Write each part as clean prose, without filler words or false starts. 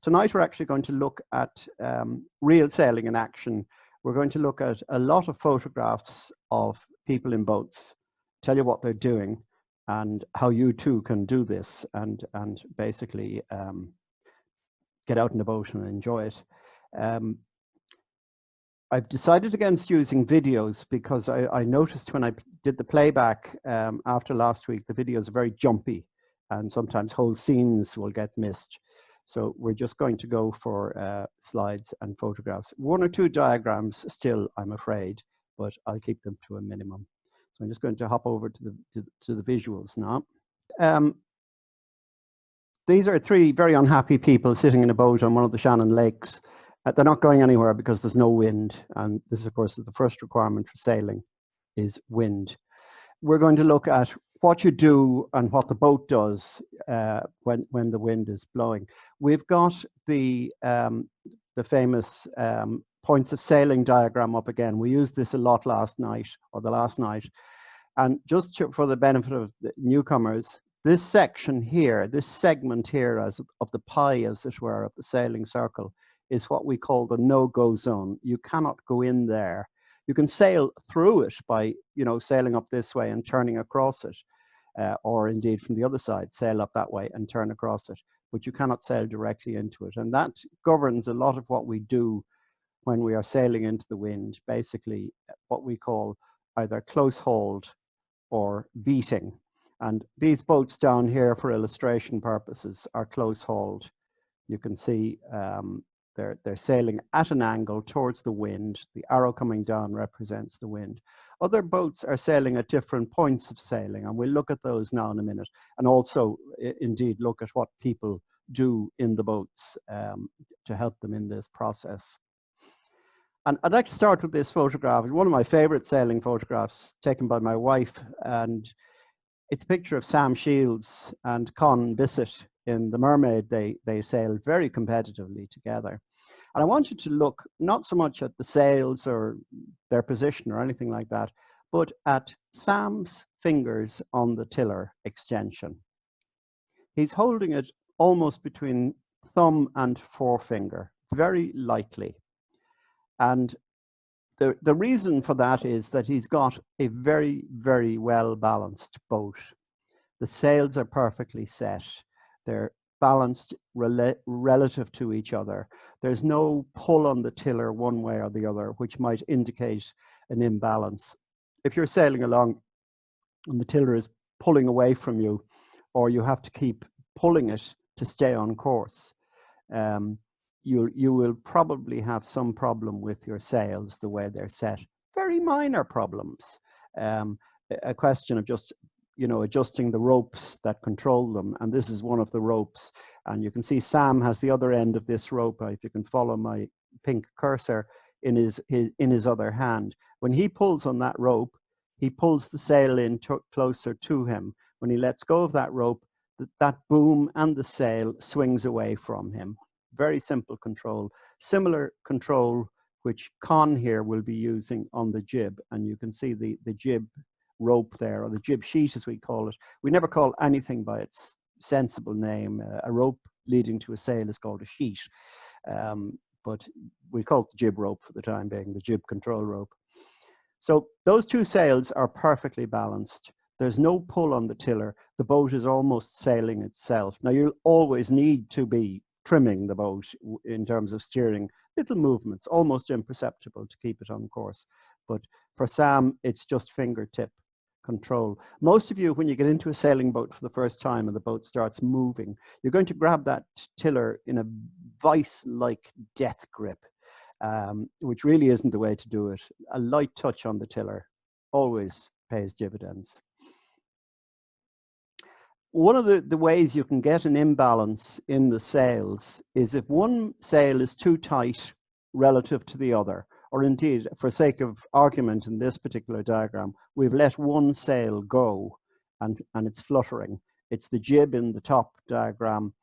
tonight we're actually going to look at real sailing in action. We're going to look at a lot of photographs of people in boats, tell you what they're doing and how you too can do this and basically get out in the boat and enjoy it. I've decided against using videos because I noticed when I did the playback after last week, the videos are very jumpy and sometimes whole scenes will get missed. So we're just going to go for slides and photographs. One or two diagrams still, I'm afraid, but I'll keep them to a minimum. So I'm just going to hop over to the visuals now. These are three very unhappy people sitting in a boat on one of the Shannon lakes. They're not going anywhere because there's no wind. And this, of course, is the first requirement for sailing is wind. We're going to look at what you do and what the boat does when the wind is blowing. We've got the famous points of sailing diagram up again. We used this a lot last night or the last night. And just for the benefit of the newcomers, this section here, this segment here of the pie, as it were, of the sailing circle, is what we call the no-go zone. You cannot go in there. You can sail through it by, sailing up this way and turning across it, or indeed from the other side, sail up that way and turn across it. But you cannot sail directly into it. And that governs a lot of what we do when we are sailing into the wind, basically what we call either close hold or beating. And these boats down here, for illustration purposes, are close hauled. You can see they're sailing at an angle towards the wind. The arrow coming down represents the wind. Other boats are sailing at different points of sailing, and we'll look at those now in a minute. And also, indeed, look at what people do in the boats to help them in this process. And I'd like to start with this photograph. It's one of my favorite sailing photographs taken by my wife, and it's a picture of Sam Shields and Con Bissett in The Mermaid. They sailed very competitively together. And I want you to look not so much at the sails or their position or anything like that, but at Sam's fingers on the tiller extension. He's holding it almost between thumb and forefinger, very lightly. And the reason for that is that he's got a very, very well balanced boat. The sails are perfectly set. They're balanced relative to each other. There's no pull on the tiller one way or the other, which might indicate an imbalance. If you're sailing along and the tiller is pulling away from you, or you have to keep pulling it to stay on course, you will probably have some problem with your sails, the way they're set. Very minor problems. A question of just, adjusting the ropes that control them. And this is one of the ropes. And you can see Sam has the other end of this rope. If you can follow my pink cursor in his other hand. When he pulls on that rope, he pulls the sail in closer to him. When he lets go of that rope, that boom and the sail swings away from him. Very simple control. Similar control which Con here will be using on the jib. And you can see the jib rope there, or the jib sheet as we call it. We never call anything by its sensible name. A rope leading to a sail is called a sheet. But we call it the jib rope for the time being, the jib control rope. So those two sails are perfectly balanced. There's no pull on the tiller. The boat is almost sailing itself. Now, you'll always need to be trimming the boat in terms of steering, little movements, almost imperceptible to keep it on course. But for Sam, it's just fingertip control. Most of you, when you get into a sailing boat for the first time and the boat starts moving, you're going to grab that tiller in a vice-like death grip, which really isn't the way to do it. A light touch on the tiller always pays dividends. One of the ways you can get an imbalance in the sails is if one sail is too tight relative to the other, or indeed, for sake of argument in this particular diagram, we've let one sail go and it's fluttering. It's the jib in the top diagram.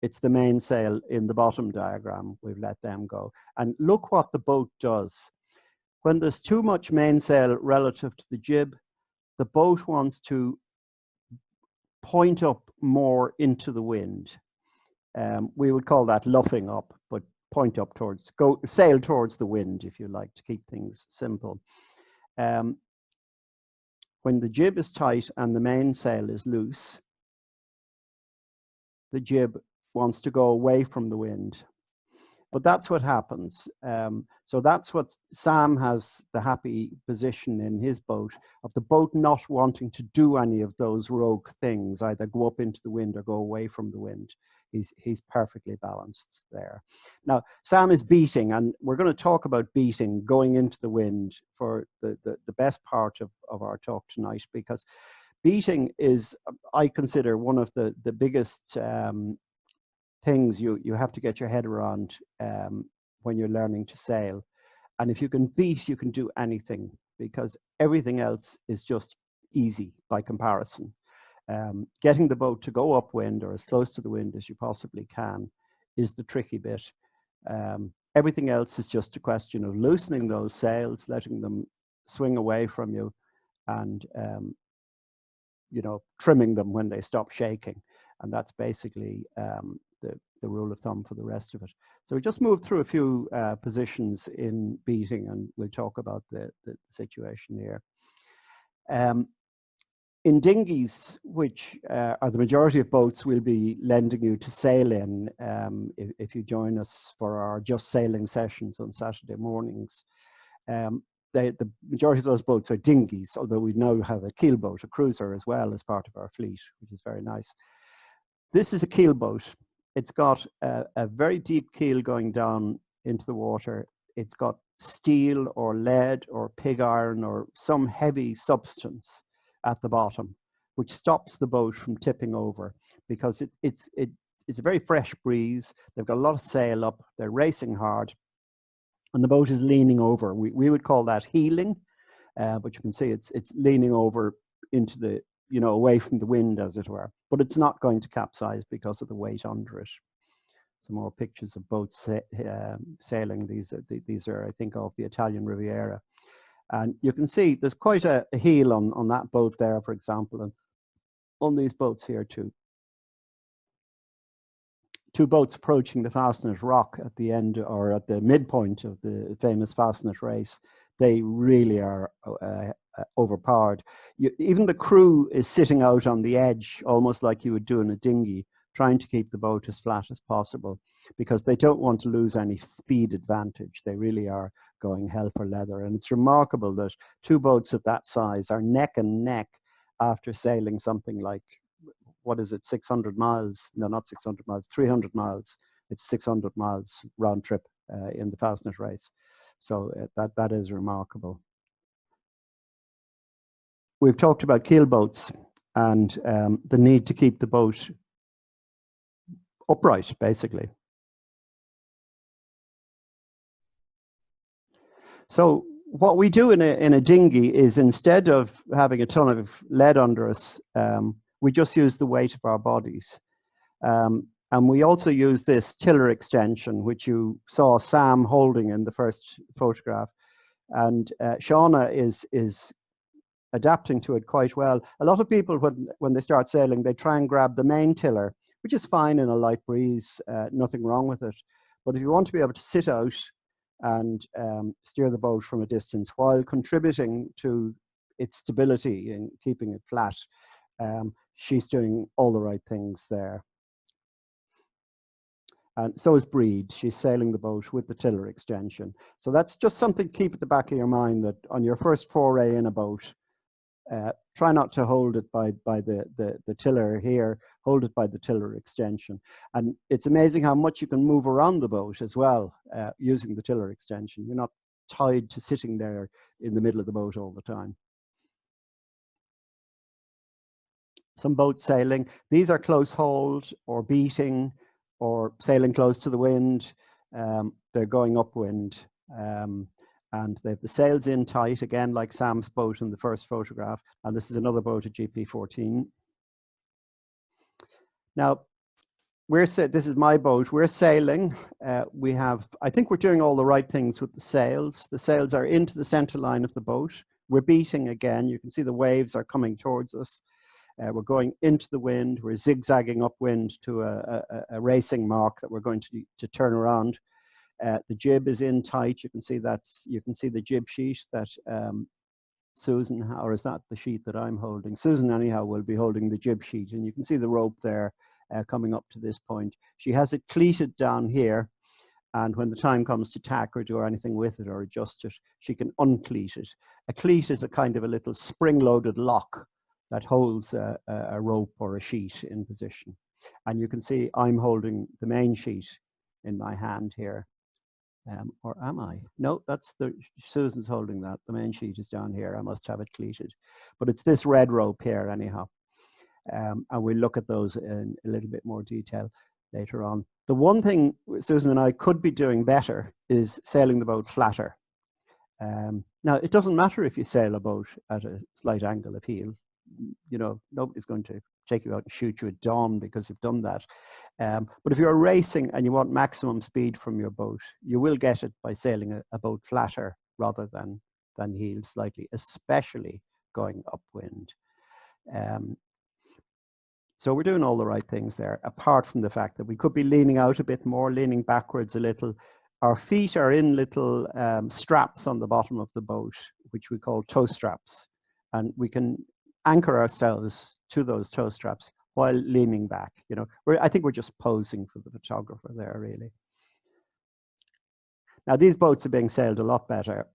It's the mainsail in the bottom diagram. We've let them go. And look what the boat does. When there's too much mainsail relative to the jib, the boat wants to point up more into the wind. We would call that luffing up, but point up towards, sail towards the wind, if you like, to keep things simple. When the jib is tight and the mainsail is loose, the jib wants to go away from the wind. But that's what happens. So that's what Sam has the happy position in his boat, of the boat not wanting to do any of those rogue things, either go up into the wind or go away from the wind. He's perfectly balanced there. Now, Sam is beating, and we're going to talk about beating, going into the wind, for the best part of our talk tonight, because beating is, I consider, one of the biggest things you have to get your head around when you're learning to sail. And if you can beat, you can do anything, because everything else is just easy by comparison. Getting the boat to go upwind or as close to the wind as you possibly can is the tricky bit. Everything else is just a question of loosening those sails, letting them swing away from you, and trimming them when they stop shaking. And that's basically the rule of thumb for the rest of it. So we just moved through a few positions in beating, and we'll talk about the situation here. In dinghies, which are the majority of boats we'll be lending you to sail in, if you join us for our just sailing sessions on Saturday mornings, the majority of those boats are dinghies, although we now have a keelboat, a cruiser as well, as part of our fleet, which is very nice. This is a keelboat. It's got a very deep keel going down into the water. It's got steel or lead or pig iron or some heavy substance at the bottom, which stops the boat from tipping over, because it's a very fresh breeze. They've got a lot of sail up. They're racing hard, and the boat is leaning over. We would call that heeling, but you can see it's leaning over into the, away from the wind, as it were. But it's not going to capsize because of the weight under it. Some more pictures of boats sailing. These are, I think, off the Italian Riviera. And you can see there's quite a heel on that boat there, for example, and on these boats here too. Two boats approaching the Fastnet Rock at the end, or at the midpoint of the famous Fastnet race. They really are overpowered. Even the crew is sitting out on the edge, almost like you would do in a dinghy, trying to keep the boat as flat as possible, because they don't want to lose any speed advantage. They really are going hell for leather. And it's remarkable that two boats of that size are neck and neck after sailing something like, what is it, 600 miles? No, not 600 miles, 300 miles. It's 600 miles round trip in the Fastnet race. So that is remarkable. We've talked about keelboats and the need to keep the boat upright, basically. So what we do in a dinghy is, instead of having a ton of lead under us, we just use the weight of our bodies. And we also use this tiller extension, which you saw Sam holding in the first photograph. And Shauna is adapting to it quite well. A lot of people, when they start sailing, they try and grab the main tiller, which is fine in a light breeze, nothing wrong with it. But if you want to be able to sit out and steer the boat from a distance while contributing to its stability and keeping it flat, she's doing all the right things there. And so is Breed. She's sailing the boat with the tiller extension. So that's just something to keep at the back of your mind, that on your first foray in a boat, try not to hold it by the tiller here, hold it by the tiller extension. And it's amazing how much you can move around the boat as well using the tiller extension. You're not tied to sitting there in the middle of the boat all the time. Some boat sailing. These are close hauled or beating or sailing close to the wind. They're going upwind. And they have the sails in tight, again, like Sam's boat in the first photograph. And this is another boat at GP14. Now, this is my boat. We're sailing. I think we're doing all the right things with the sails. The sails are into the center line of the boat. We're beating again. You can see the waves are coming towards us. We're going into the wind. We're zigzagging upwind to a racing mark that we're going to turn around. The jib is in tight. You can see the jib sheet that Susan, or is that the sheet that I'm holding? Susan, anyhow, will be holding the jib sheet, and you can see the rope there coming up to this point. She has it cleated down here, and when the time comes to tack or do anything with it or adjust it, she can uncleat it. A cleat is a kind of a little spring-loaded lock that holds a rope or a sheet in position. And you can see I'm holding the main sheet in my hand here. Or am I? No, Susan's holding that. The main sheet is down here. I must have it cleated. But it's this red rope here anyhow. And we'll look at those in a little bit more detail later on. The one thing Susan and I could be doing better is sailing the boat flatter. Now, it doesn't matter if you sail a boat at a slight angle of heel. You know, nobody's going to take you out and shoot you at dawn because you've done that. But if you're racing and you want maximum speed from your boat, you will get it by sailing a boat flatter rather than heel slightly, especially going upwind. So we're doing all the right things there, apart from the fact that we could be leaning out a bit more, leaning backwards a little. Our feet are in little straps on the bottom of the boat, which we call toe straps. And we can anchor ourselves to those toe straps while leaning back. You know, I think we're just posing for the photographer there, really. Now, these boats are being sailed a lot better.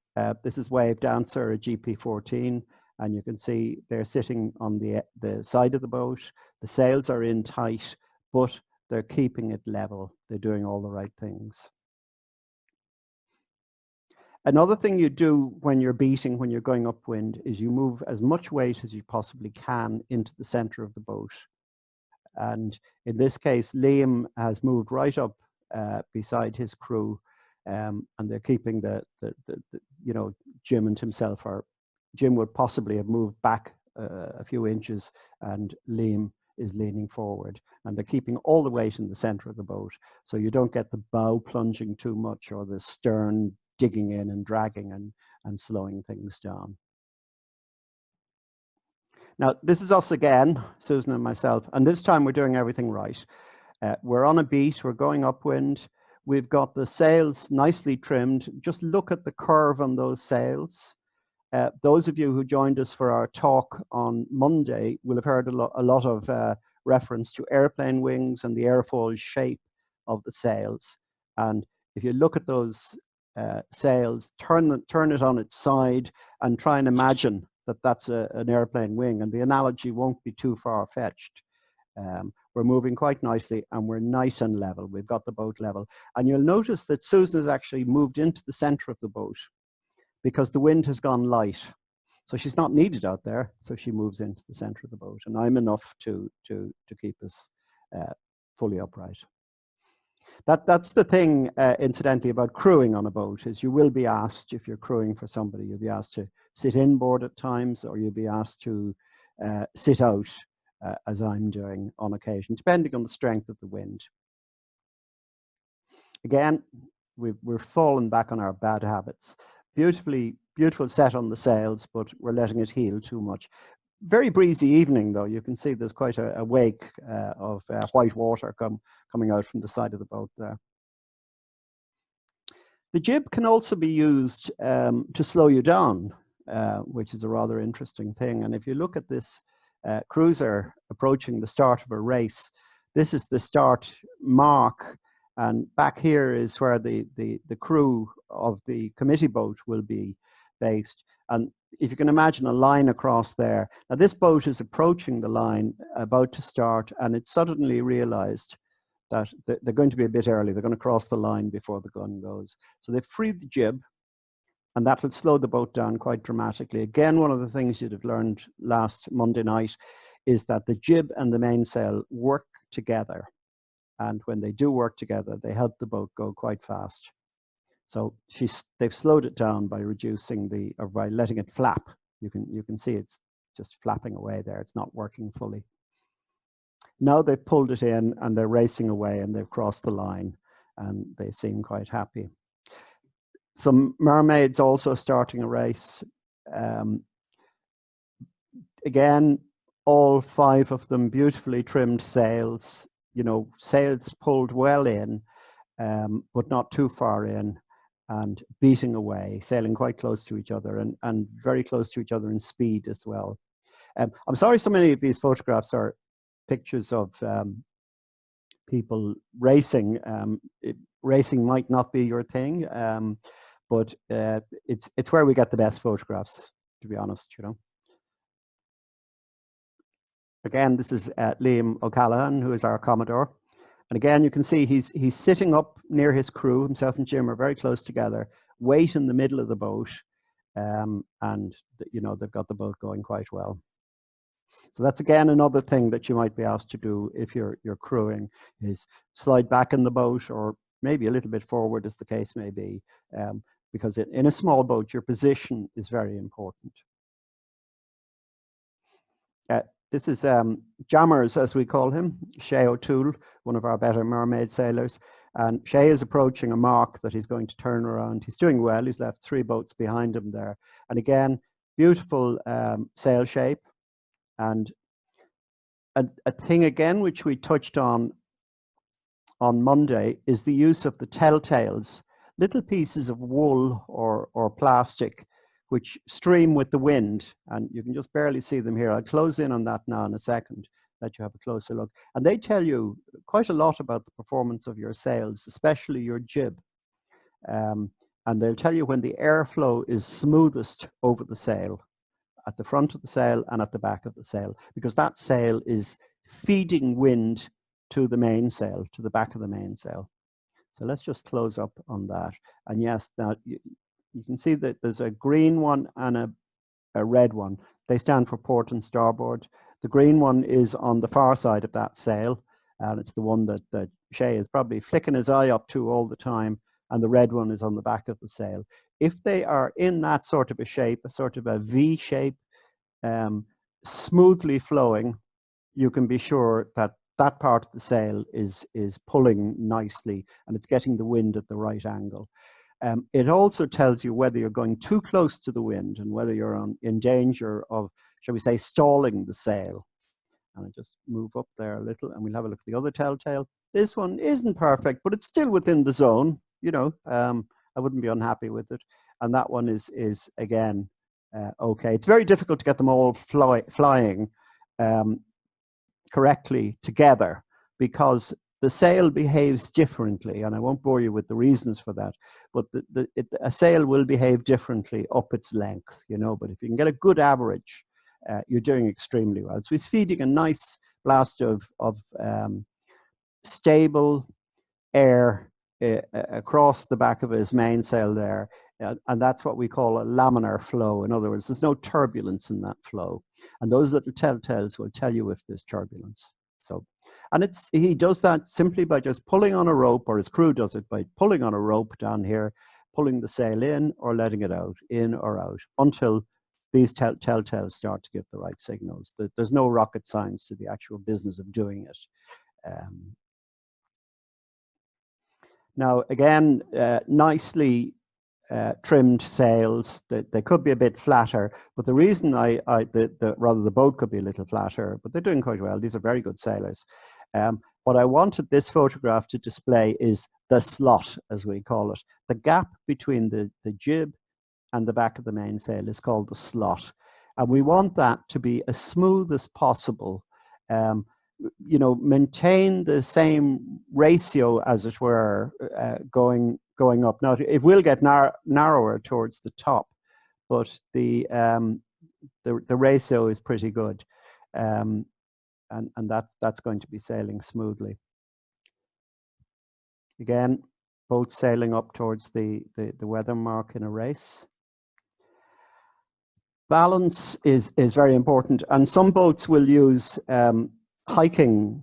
This is Wave Dancer, a GP14, and you can see they're sitting on the side of the boat. The sails are in tight, but they're keeping it level. They're doing all the right things. Another thing you do when you're beating, when you're going upwind, is you move as much weight as you possibly can into the center of the boat. And in this case, Liam has moved right up beside his crew, and they're keeping you know, Jim and himself are. Jim would possibly have moved back a few inches, and Liam is leaning forward, and they're keeping all the weight in the center of the boat, so you don't get the bow plunging too much or the stern digging in and dragging and slowing things down. Now, this is us again, Susan and myself, and this time we're doing everything right. We're on a beat, we're going upwind. We've got the sails nicely trimmed. Just look at the curve on those sails. Those of you who joined us for our talk on Monday will have heard a lot of reference to airplane wings and the airfoil shape of the sails. And if you look at those sails, turn it on its side and try and imagine that that's an airplane wing, and the analogy won't be too far-fetched. We're moving quite nicely and we're nice and level. We've got the boat level. And you'll notice that Susan has actually moved into the center of the boat because the wind has gone light. So she's not needed out there, so she moves into the center of the boat. And I'm enough to keep us fully upright. That's the thing, incidentally, about crewing on a boat, is you will be asked, if you're crewing for somebody, you'll be asked to sit inboard at times, or you'll be asked to sit out, as I'm doing on occasion, depending on the strength of the wind. Again, we're fallen back on our bad habits. Beautiful set on the sails, but we're letting it heel too much. Very breezy evening, though. You can see there's quite a wake of white water coming out from the side of the boat there. The jib can also be used to slow you down, which is a rather interesting thing. And if you look at this cruiser approaching the start of a race, this is the start mark, and back here is where the crew of the committee boat will be based. And if you can imagine a line across there. Now, this boat is approaching the line, about to start, and it suddenly realized that they're going to be a bit early. They're going to cross the line before the gun goes. So they freed the jib, and that will slow the boat down quite dramatically. Again, one of the things you'd have learned last Monday night is that the jib and the mainsail work together. And when they do work together, they help the boat go quite fast. So they've slowed it down by reducing or by letting it flap. You can see it's just flapping away there. It's not working fully. Now they've pulled it in and they're racing away and they've crossed the line and they seem quite happy. Some mermaids also starting a race. Again, all 5 of them beautifully trimmed sails, you know, sails pulled well in, but not too far in, and beating away, sailing quite close to each other, and very close to each other in speed as well. I'm sorry so many of these photographs are pictures of people racing. Racing might not be your thing, but it's where we get the best photographs, to be honest, you know. Again, this is Liam O'Callaghan, who is our Commodore. And again, you can see he's sitting up near his crew. Himself and Jim are very close together, weight in the middle of the boat, and you know, they've got the boat going quite well. So that's again another thing that you might be asked to do if you're crewing, is slide back in the boat, or maybe a little bit forward, as the case may be, because in a small boat, your position is very important. This is Jammers, as we call him, Shay O'Toole, one of our better mermaid sailors. And Shay is approaching a mark that he's going to turn around. He's doing well. He's left 3 boats behind him there. And again, beautiful sail shape. And a thing again, which we touched on Monday, is the use of the telltales, little pieces of wool or plastic, which stream with the wind, and you can just barely see them here. I'll close in on that now in a second, let you have a closer look. And they tell you quite a lot about the performance of your sails, especially your jib. And they'll tell you when the airflow is smoothest over the sail, at the front of the sail and at the back of the sail, because that sail is feeding wind to the mainsail, to the back of the mainsail. So let's just close up on that. And yes, now you can see that there's a green one and a red one. They stand for port and starboard. The green one is on the far side of that sail, and it's the one that Shay is probably flicking his eye up to all the time, and the red one is on the back of the sail. If they are in that sort of a shape, a sort of a V shape, smoothly flowing, you can be sure that that part of the sail is pulling nicely, and it's getting the wind at the right angle. It also tells you whether you're going too close to the wind and whether you're in danger of, shall we say, stalling the sail. And I just move up there a little, and we'll have a look at the other telltale. This one isn't perfect, but it's still within the zone. You know, I wouldn't be unhappy with it. And that one is again okay. It's very difficult to get them all flying correctly together, because the sail behaves differently, and I won't bore you with the reasons for that, but a sail will behave differently up its length, you know. But if you can get a good average, you're doing extremely well. So he's feeding a nice blast of stable air across the back of his mainsail there, and that's what we call a laminar flow. In other words, there's no turbulence in that flow, and those little telltales will tell you if there's turbulence. So, and he does that simply by just pulling on a rope, or his crew does it by pulling on a rope down here, pulling the sail in or letting it out, in or out, until these telltales start to give the right signals. There's no rocket science to the actual business of doing it. Now, again, nicely trimmed sails. They could be a bit flatter, but the reason rather the boat could be a little flatter, but they're doing quite well. These are very good sailors. What I wanted this photograph to display is the slot, as we call it. The gap between the jib and the back of the mainsail is called the slot. And we want that to be as smooth as possible. You know, maintain the same ratio, as it were, going up. Now, it will get narrower towards the top, but the ratio is pretty good, and that's going to be sailing smoothly. Again, boat sailing up towards the weather mark in a race. Balance is very important, and some boats will use hiking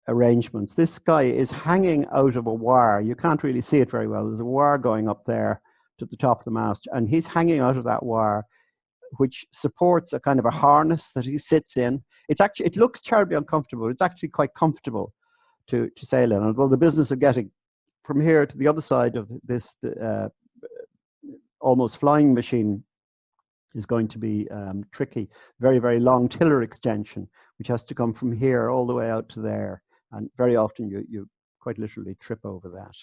arrangements. This guy is hanging out of a wire. You can't really see it very well. There's a wire going up there to the top of the mast, and he's hanging out of that wire, which supports a kind of a harness that he sits in. It looks terribly uncomfortable. It's actually quite comfortable to sail in. Although the business of getting from here to the other side of this almost flying machine is going to be tricky. Very, very long tiller extension, which has to come from here all the way out to there. And very often you quite literally trip over that.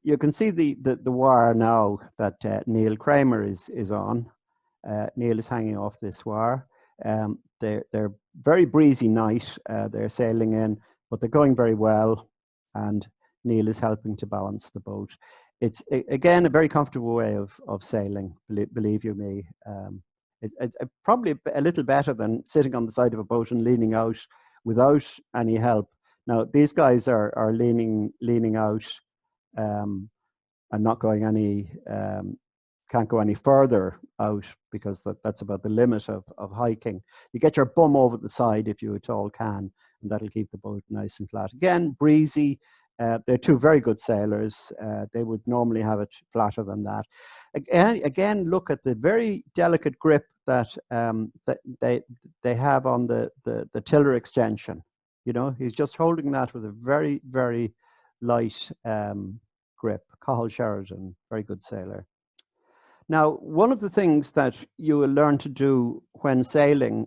You can see the wire now that Neil Kramer is on. Neil is hanging off this wire. They're very breezy night. They're sailing in, but they're going very well, and Neil is helping to balance the boat. It's again a very comfortable way of sailing. Believe you me, probably a little better than sitting on the side of a boat and leaning out without any help. Now these guys are leaning out and not going any. Can't go any further out because that's about the limit of hiking. You get your bum over the side if you at all can, and that'll keep the boat nice and flat. Again, breezy. They're two very good sailors. They would normally have it flatter than that. Again, look at the very delicate grip that they have on the tiller extension. You know, he's just holding that with a very, very light grip. Cathal Sheridan, very good sailor. Now, one of the things that you will learn to do when sailing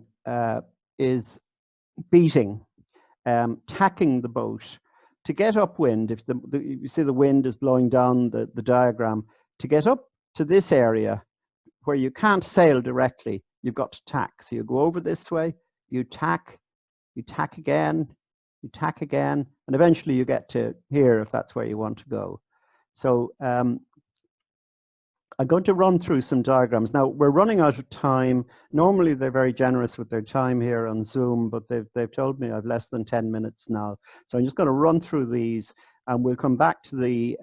is beating, tacking the boat to get upwind. If you see the wind is blowing down the diagram, to get up to this area where you can't sail directly, you've got to tack. So you go over this way, you tack again, and eventually you get to here if that's where you want to go. So I'm going to run through some diagrams. Now, we're running out of time. Normally, they're very generous with their time here on Zoom, but they've told me I've less than 10 minutes now. So I'm just going to run through these, and we'll come back to the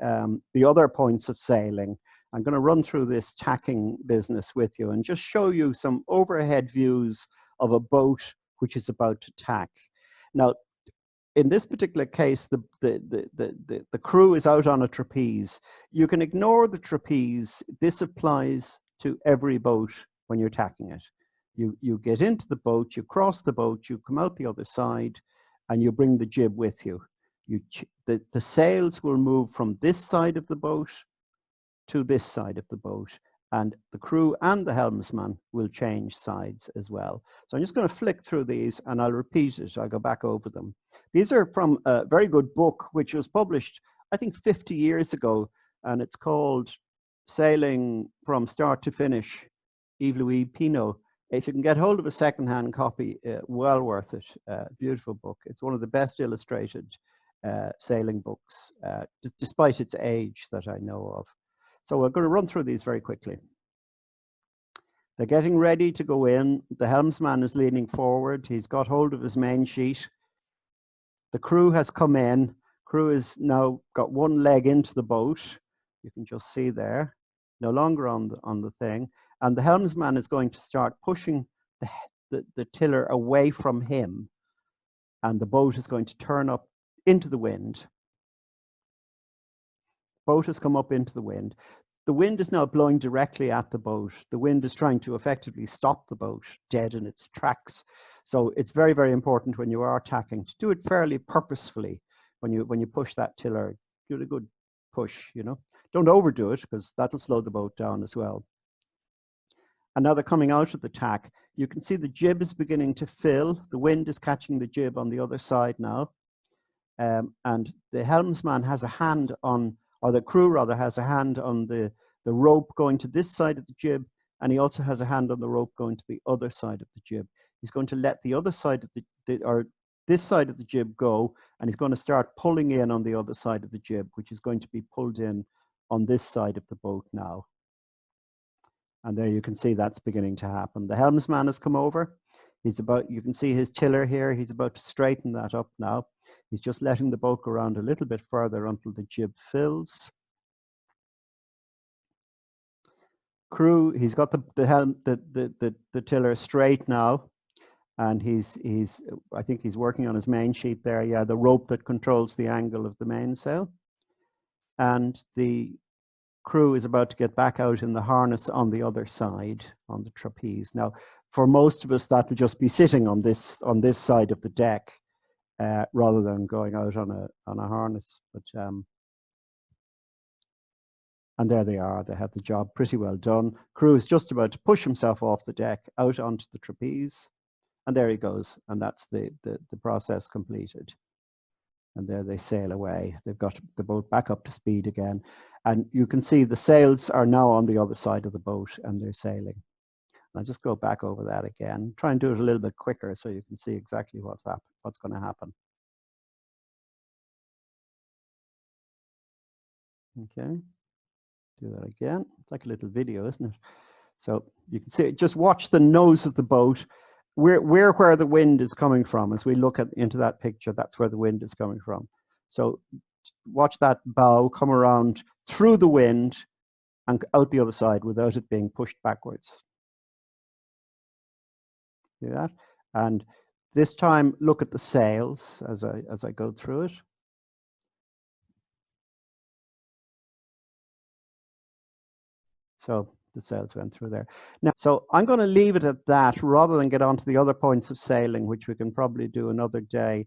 other points of sailing. I'm going to run through this tacking business with you and just show you some overhead views of a boat which is about to tack. Now, in this particular case, the crew is out on a trapeze. You can ignore the trapeze. This applies to every boat when you're tacking it. You get into the boat, you cross the boat, you come out the other side, and you bring the jib with you. The sails will move from this side of the boat to this side of the boat, and the crew and the helmsman will change sides as well. So I'm just going to flick through these and I'll repeat it. I'll go back over them. These are from a very good book which was published, I think, 50 years ago, and it's called Sailing from Start to Finish, Yves Louis Pinault. If you can get hold of a secondhand copy, well worth it. Beautiful book. It's one of the best illustrated sailing books, despite its age, that I know of. So we're going to run through these very quickly. They're getting ready to go in. The helmsman is leaning forward. He's got hold of his main sheet. The crew has come in. Crew has now got one leg into the boat. You can just see there, no longer on the thing. And the helmsman is going to start pushing the tiller away from him. And the boat is going to turn up into the wind. Boat has come up into the wind. The wind is now blowing directly at the boat. The wind is trying to effectively stop the boat dead in its tracks. So it's very, very important when you are tacking to do it fairly purposefully. When you push that tiller, give it a good push, you know. Don't overdo it because that'll slow the boat down as well. And now they're coming out of the tack. You can see the jib is beginning to fill. The wind is catching the jib on the other side now. And the helmsman has a hand on, or the crew rather has a hand on the rope going to this side of the jib, and he also has a hand on the rope going to the other side of the jib. He's going to let the other side of this side of the jib go, and he's going to start pulling in on the other side of the jib, which is going to be pulled in on this side of the boat now. And there you can see that's beginning to happen. The helmsman has come over. You can see his tiller here. He's about to straighten that up now. He's just letting the boat go around a little bit further until the jib fills. Crew, he's got the tiller straight now, and I think he's working on his main sheet there. Yeah, the rope that controls the angle of the mainsail. And the crew is about to get back out in the harness on the other side, on the trapeze. Now, for most of us, that'll just be sitting on this side of the deck, rather than going out on a harness. But And there they are. They have the job pretty well done. Crew is just about to push himself off the deck out onto the trapeze. And there he goes. And that's the process completed. And there they sail away. They've got the boat back up to speed again. And you can see the sails are now on the other side of the boat and they're sailing. I'll just go back over that again. Try and do it a little bit quicker so you can see exactly what's going to happen. Okay, do that again. It's like a little video, isn't it? So you can see, just watch the nose of the boat. Where the wind is coming from. As we look into that picture, that's where the wind is coming from. So watch that bow come around through the wind and out the other side without it being pushed backwards. See that? And this time, look at the sails as I go through it. So the sails went through there. Now, so I'm going to leave it at that rather than get on to the other points of sailing, which we can probably do another day.